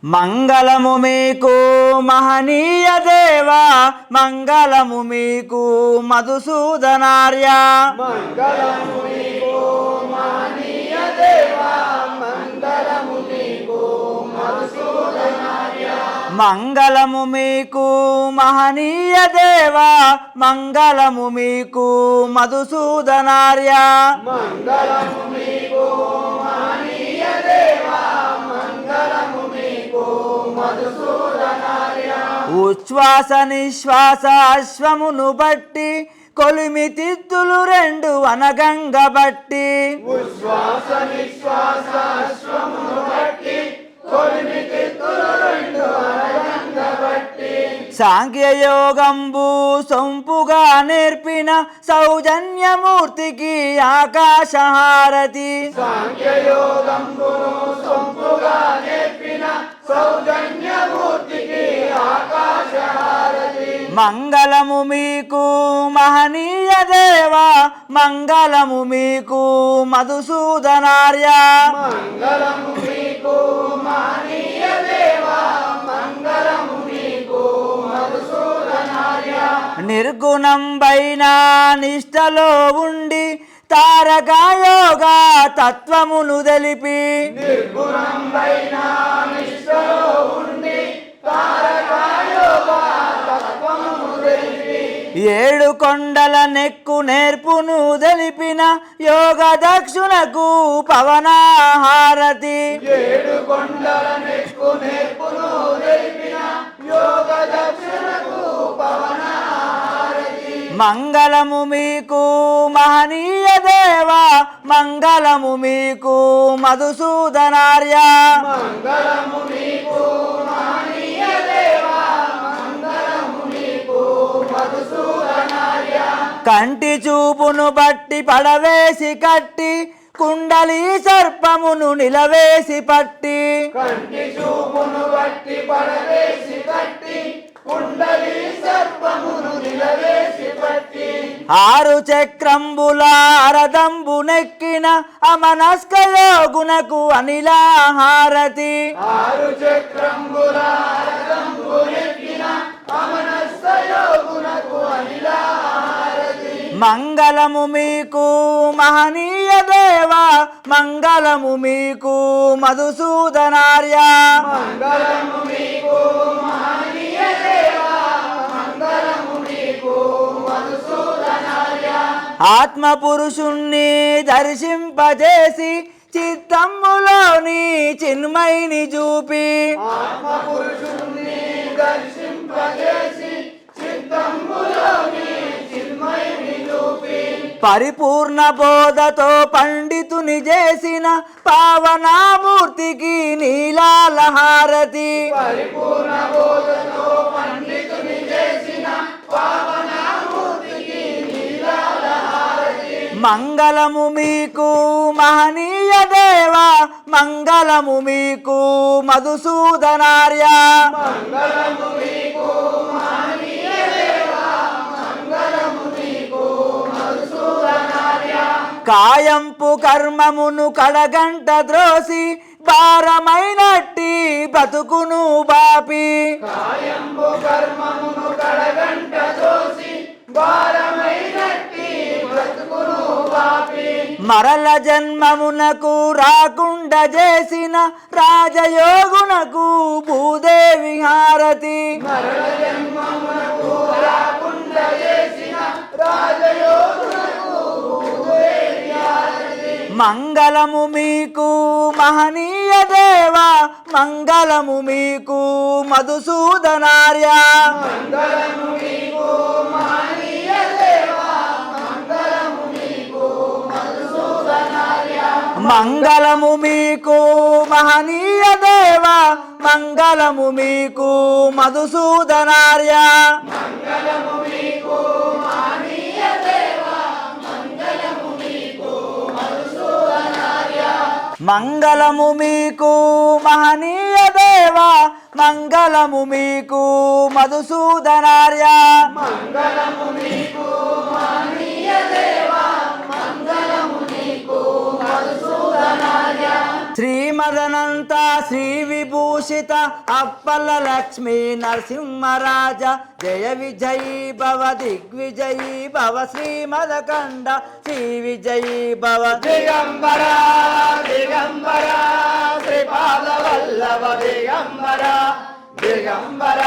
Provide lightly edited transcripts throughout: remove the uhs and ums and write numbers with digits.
మంగళము మీకు మహనీయ దేవా, మంగళము మీకు మధుసూదనార్య. మంగళము మీకు మహనీయ దేవా, మంగళము మీకు మధుసూదనార్య. మంగళము మీకు మహనీయ దేవా, మంగళము మీకు మధుసూదనార్య. మంగళము మీకు మహనీయ దేవా, మంగళము మీకు మధుసూదనార్య. ఉచ్ఛ్వాస నిశ్వాస అశ్వమును బట్టి కొలిమి తిత్తులు రెండు అనగంగ బట్టి. ఉచ్ఛ్వాస నిశ్వాస అశ్వమును బట్టి కొలిమి తిత్తులు రెండు అనగంగ బట్టి. సాంఖ్యయోగంబు సొంపుగా నేర్పిన సౌజన్యమూర్తికి ఆకాశహారతి. సాంఖ్యయోగంబును సొంపుగా నేర్పిన సౌజన్యమూర్తికి ఆకాశహారతి. మంగళము మీకు మహనీయ దేవా, మంగళము మీకు మధుసూదనార్య. మంగళము మీకు మహనీయ దేవా, మంగళము మీకు మధుసూదనార్య. నిర్గుణంబైన నిష్టలో ఉండి తారకాయోగా తత్వమును తెలిపి. నిర్గుణంబైన నిష్టలో ఉండి తారకాయోగా తత్వమును తెలిపి. ఏడు కొండల నెక్కు నేర్పును తెలిపిన యోగ దక్షునకు పవనాహారతి. ఏడు కొండల నెక్కు నేర్పును తెలిపిన యోగ దక్షిణకు పవనాహారతి. మంగళము మీకు మహనీయ దేవా, మంగళము మీకు మధుసూదనార్య. మంగళము మీకు మహనీయ దేవా, మంగళము మీకు మధుసూదనార్య. కంటి చూపును బట్టి పడవేసి కట్టి కుండలి సర్పమును నిలవేసి పట్టి. కంటి చూపును బట్టి పడవేసి కట్టి కుండలి సర్పమును నిలవేసి పట్టి. ఆరు చక్రంబుల అరదంబు నెక్కిన అమనస్క యోగునకు అనిలాహారతి. ఆరు చక్రంబుల రథంబు నెక్కిన అమనస్క యోగునకు అనిలాహారతి. మంగళము మీకు మహనీయ దేవా, మంగళము మీకు మధుసూదనార్య. మంగళము మీకు మహనీయ దేవా, మంగళము మీకు మధుసూదనార్య. ఆత్మ పురుషుణ్ణి దర్శింపజేసి చిత్తమ్ములోని చిన్మయిని చూపి. ఆత్మ పురుషుణ్ణి దర్శింపజేసి చిత్తంబులోని చిన్మయుని చూపి. పరిపూర్ణ బోధతో పండితుని చేసిన పావనామూర్తికి నీలాలహారతి. పరిపూర్ణ బోధతో పండితుని చేసిన పావనామూర్తికి నీలాలహారతి. మంగళము మీకు మహనీయ దేవా, మంగళము మీకు మధుసూదనార్య. మంగళము మీకు మహనీయ దేవా, మంగళము మీకు మధుసూదనార్య. కాయంపు కర్మమును కడగంట ద్రోసి భారమైనట్టి బతుకును బాపి. కాయంబు కర్మమును కడగంట దోసి భారమైనట్టి బ్రతుకును పాపి. మరల జన్మమునకు రాకుండా చేసిన రాజయోగునకు భూదేవి హారతి. మరణ జన్మమునకు రాకుండా చేసిన రాజయోగునకు భూదేవి హారతి. మంగళము మీకు మహనీయ దేవా, మంగళము మీకు మధుసూదనార్య. మంగళము మీకు మహనీయ దేవా, మంగళము మీకు మధుసూదనార్య. మంగళము మీకు మహనీయ దేవా, మంగళము మీకు మధుసూదనార్య. మంగళము మీకు మహనీయ దేవా, మంగళము మీకు మధుసూదనార్య. మంగళము మీకు మహనీయ దేవా, మంగళము మీకు మధుసూదనార్య. మంగళము మీకు మహనీయ దేవా, మంగళము మీకు మధుసూదనార్య. శ్రీమదనంత శ్రీ విభూషిత అప్పల లక్ష్మీ నరసింహరాజ జయ విజయీ భవ దిగ్విజయీ భవ శ్రీమదకండ శ్రీ విజయీ భవ దిగంబర దిగంబర శ్రీపాద వల్లభ దిగంబర దిగంబర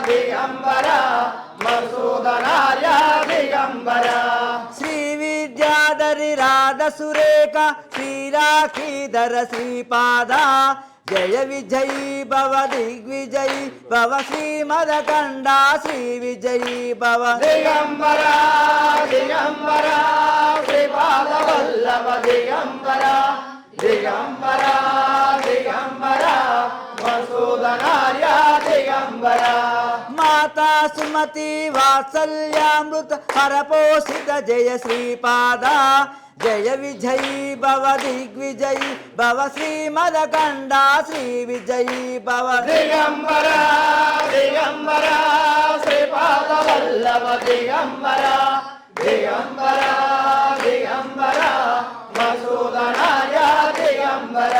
దిగంబర మధుసూదనార్య దిగంబర శ్రీ విద్యాధరి రాధ సురేఖ శ్రీరాఖీధర శ్రీపాద జయ విజయీ భవ దిగ్విజయీ భవ శ్రీమదకండ శ్రీ విజయీ భవ దిగంబర దిగంబర శ్రీపాద వల్లభ దిగంబర దిగంబర దిగంబర మధుసూదనార్య దిగంబర మాతా సుమతి వాత్సల్యామృత పరపోషిత జయ శ్రీపాద జయ విజయీ భవ దిగ్విజయీ భవ శ్రీమదకండ శ్రీ విజయీ భవ దిగంబర దిగంబర శ్రీపాద వల్లభ దిగంబర దిగంబర దిగంబర మధుసూదనార్య దిగంబర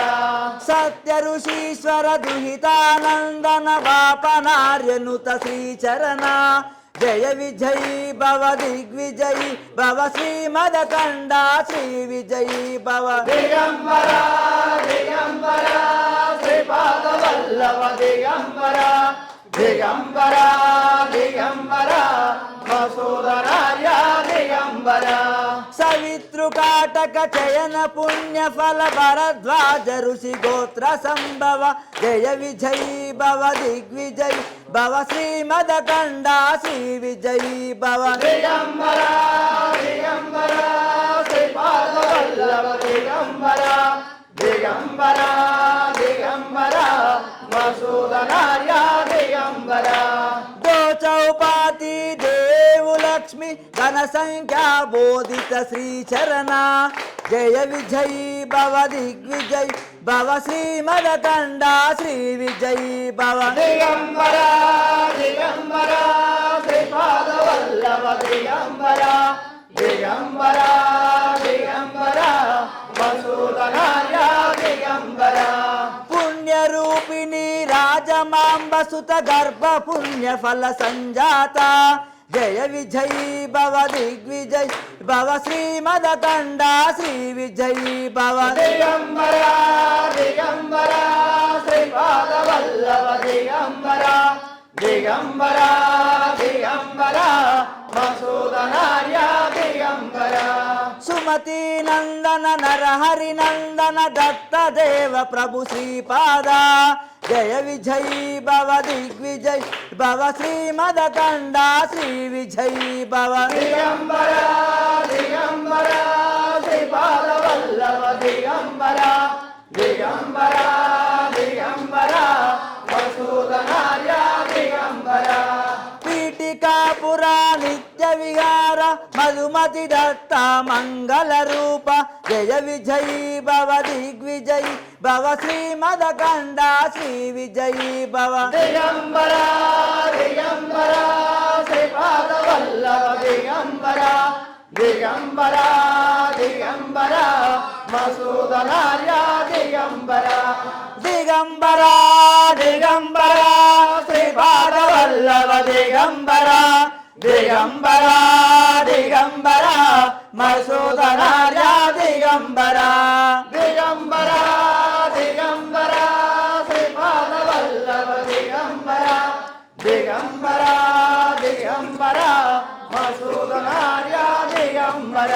సత్య ఋషీశ్వర దుహితానందన వాపనార్యనుత శ్రీచరణ జయ విజయీ భవ దిగ్విజయీ భవ శ్రీమదకండ శ్రీ విజయీ భవ దిగంబర దిగంబర శ్రీపాద వల్లభ దిగంబర దిగంబర దిగంబర మధుసూదనార్య దిగంబర సవితృకాటక చయన పుణ్య ఫల భరద్వాజ ఋషి గోత్ర సంభవ జయ విజయీ భవ దిగ్విజయీ భవ శ్రీమదకండ శ్రీ విజయీ భవ దిగంబర దిగంబర శ్రీపాద వల్లభ దిగంబర దిగంబర దిగంబర మధుసూదనార్య దిగంబర చౌపాతి దేవు లక్ష్మి ఘన సంఖ్యా బోధిత శ్రీచరణ జయ విజయీ భవ దిగ్విజయీ భవ శ్రీమదకండ శ్రీ విజయీ భవ దిగంబర దిగంబర శ్రీపాద వల్లభ దిగంబర దిగంబర దిగంబర మధుసూదనార్య దిగంబర పుణ్యరూపిణి రాజమాంబ సుత గర్భ పుణ్య ఫల సంజాత జయ విజయీ భవ దిగ్విజయీ భవ శ్రీమదకండ శ్రీ విజయీ భవ దిగంబర దిగంబర శ్రీపాద వల్లభ దిగంబర దిగంబర దిగంబర మధుసూదనార్య దిగంబర సుమతి నందన నరహరి నందన దత్త దేవ ప్రభు శ్రీపాద జయ విజయీ భవ దిగ్విజయీ భవ శ్రీమదకండ శ్రీ విజయీ భవ దిగంబర దిగంబర శ్రీపాద వల్లభ దిగంబర దిగంబర దిగంబర మధుసూదనార్య దిగంబర పీఠికాపురా నిత్య విహార మధుమతి దత్త మంగళ రూప జయ విజయీ భవ దిగ్విజయీ భవ శ్రీమదకండ శ్రీ విజయీ భవ దిగంబర దిగంబర శ్రీపాద వల్లభ దిగంబర దిగంబర దిగంబర మధుసూదనార్య దిగంబర దిగంబర దిగంబర శ్రీపాద వల్లభ దిగంబర దిగంబర దిగంబర మధుసూదనార్య దిగంబర దిగంబర దిగంబర శ్రీపాద వల్లభ దిగంబర దిగంబర దిగంబర మధుసూదనార్య దిగంబర